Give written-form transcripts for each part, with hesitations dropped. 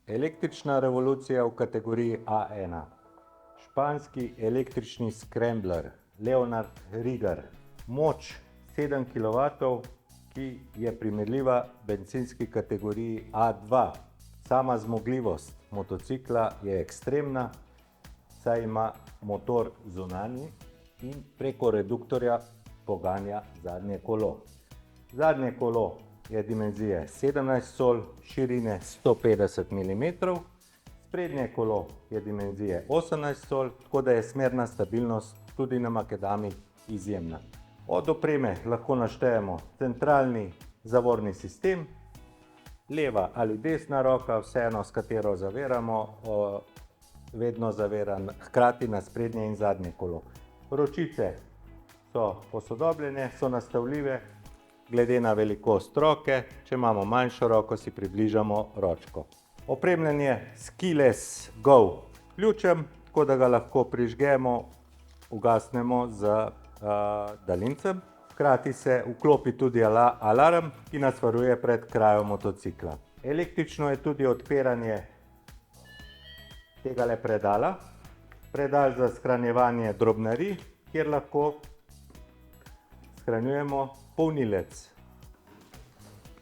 Električna revolucija v kategoriji A1. Španski električni scrambler Leonard Rieger. Moč 7 kW, ki je primerljiva bencinski kategoriji A2. Sama zmogljivost motocikla je ekstremna, saj ima motor zunanji in preko reduktorja poganja zadnje kolo. Zadnje kolo je dimenzije 17 sol, širine 150 mm, sprednje kolo je dimenzije 18 sol, tako da je smerna stabilnost tudi na makadami izjemna. Od opreme lahko naštejemo centralni zavorni sistem, leva ali desna roka, vseeno s katero zaviramo, vedno zavira hkrati na sprednje in zadnje kolo. Ročice so posodobljene, so nastavljive glede na velikost roke. Če imamo manjšo roko, si približamo ročko. Opremljen je s keyless go ključem, tako da ga lahko prižgemo, ugasnemo z daljincem. Hkrati se vklopi tudi alarm, ki nas varuje pred krajo motocikla. Električno je tudi odpiranje tegale predala. Predal za shranjevanje drobnarij, kjer lahko shranjujemo polnilec.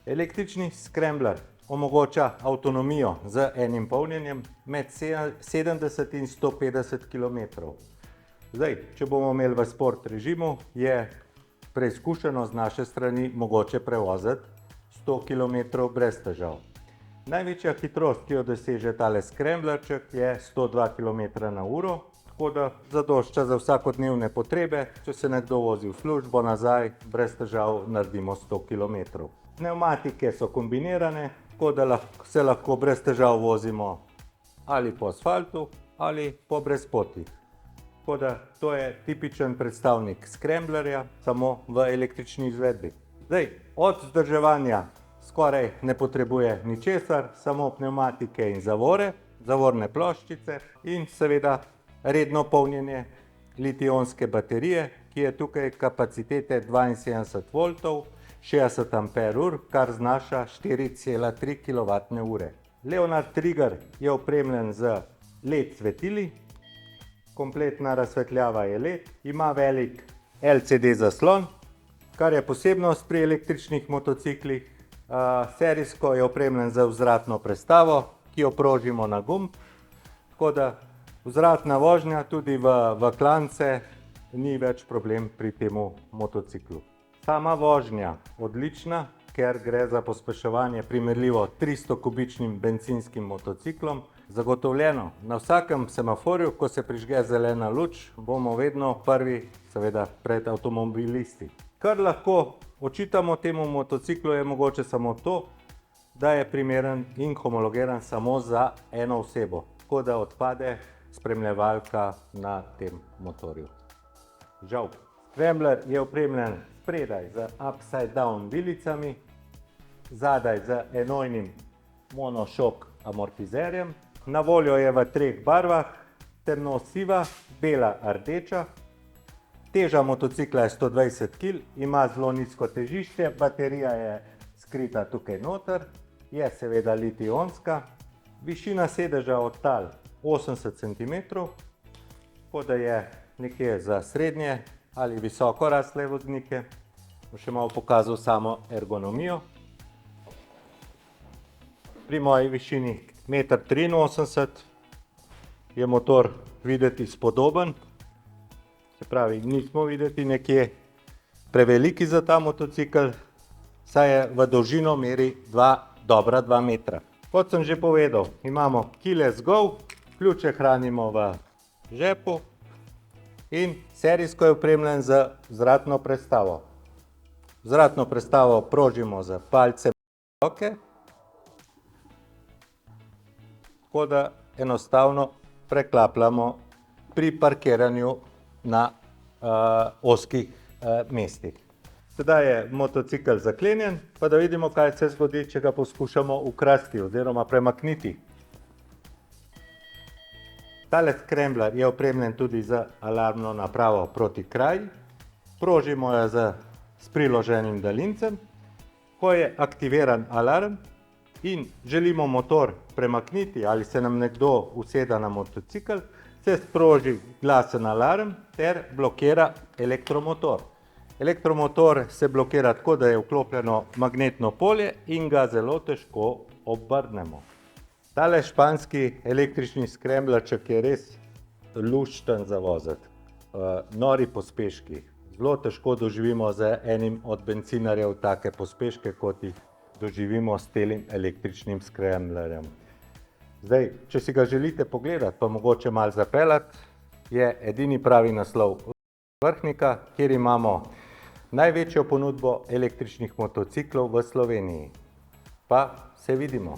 Električni scrambler omogoča avtonomijo z enim polnjenjem med 70 in 150 km. Zdaj, če bomo imeli v sport režimu, je preizkušeno z naše strani mogoče prevoziti 100 km brez težav. Največja hitrost, ki jo doseže tale scramblerček, je 102 km/h, tako da zadošča za vsakodnevne potrebe. Če se nekdo vozi v službo nazaj, brez težav naredimo 100 km. Pnevmatike so kombinirane, tako da se lahko brez težav vozimo ali po asfaltu ali po brezpotjih. Tako da to je tipičen predstavnik scramblerja, samo v električni izvedbi. Zdaj, od vzdrževanja skoraj ne potrebuje ničesar, samo pnevmatike in zavore, zavorne ploščice in seveda redno polnjenje litij-ionske baterije, ki je tukaj kapacitete 72 V, 60 Ah, kar znaša 4,3 kWh. Leonard Rieger je opremljen z LED svetili, kompletna razsvetljava je LED, ima velik LCD zaslon, kar je posebnost pri električnih motociklih. Serijsko je opremljen z vzvratno prestavo, ki jo prožimo na gumb, tako da vzvratna vožnja tudi v klance ni več problem pri temu motociklu. Sama vožnja odlična, ker gre za pospeševanje primerljivo 300 kubičnim bencinskim motociklom. Zagotovljeno na vsakem semaforju, ko se prižge zelena luč, bomo vedno prvi, seveda pred avtomobilisti. Kar lahko očitamo temu motociklu je mogoče samo to, da je primeren in homologiran samo za eno osebo, tako da odpade spremljevalka na tem motorju. Žal. Scrambler je opremljen spredaj z upside down vilicami, zadaj z enojnim monošok amortizerjem. Na voljo je v treh barvah, temno siva, bela, rdeča. Teža motocikla je 120 kg, ima zelo nizko težišče, baterija je skrita tukaj noter, je seveda litij-ionska. Višina sedeža od tal 80 cm, tako da je nekje za srednje ali visoko rasle voznike. Bom še malo pokazal samo ergonomijo. Pri moji višini 1,83 m je motor videti spodoben, se pravi, nismo videti nekje preveliki za ta motocikl, saj je v dolžino meri dobra 2 metra. Kot sem že povedal, imamo keyless go, ključe hranimo v žepu in serijsko je opremljen z vzvratno prestavo. Vzvratno prestavo prožimo z palcem roke, tako da enostavno preklapljamo pri parkiranju na ozkih mestih. Sedaj je motocikl zaklenjen, pa da vidimo, kaj se zgodi, če ga poskušamo ukrasti oziroma premakniti. Tale scrambler je opremljen tudi z alarmno napravo proti kraji. Prožimo jo s priloženim daljincem. Ko je aktiviran alarm, in želimo motor premakniti ali se nam nekdo useda na motocikl, se sproži glasen alarm ter blokira elektromotor. Elektromotor se blokira tako, da je vklopljeno magnetno polje in ga zelo težko obrnemo. Tale španski električni skremblaček je res lušten za voziti. Nori pospeški. Zelo težko doživimo z enim od bencinarjev take pospeške, kot jih doživimo s tem električnim skremblerjem. Zdaj, če si ga želite pogledati, pa mogoče malo zapeljati, je edini pravi naslov Vrhnika, kjer imamo največjo ponudbo električnih motociklov v Sloveniji. Pa se vidimo!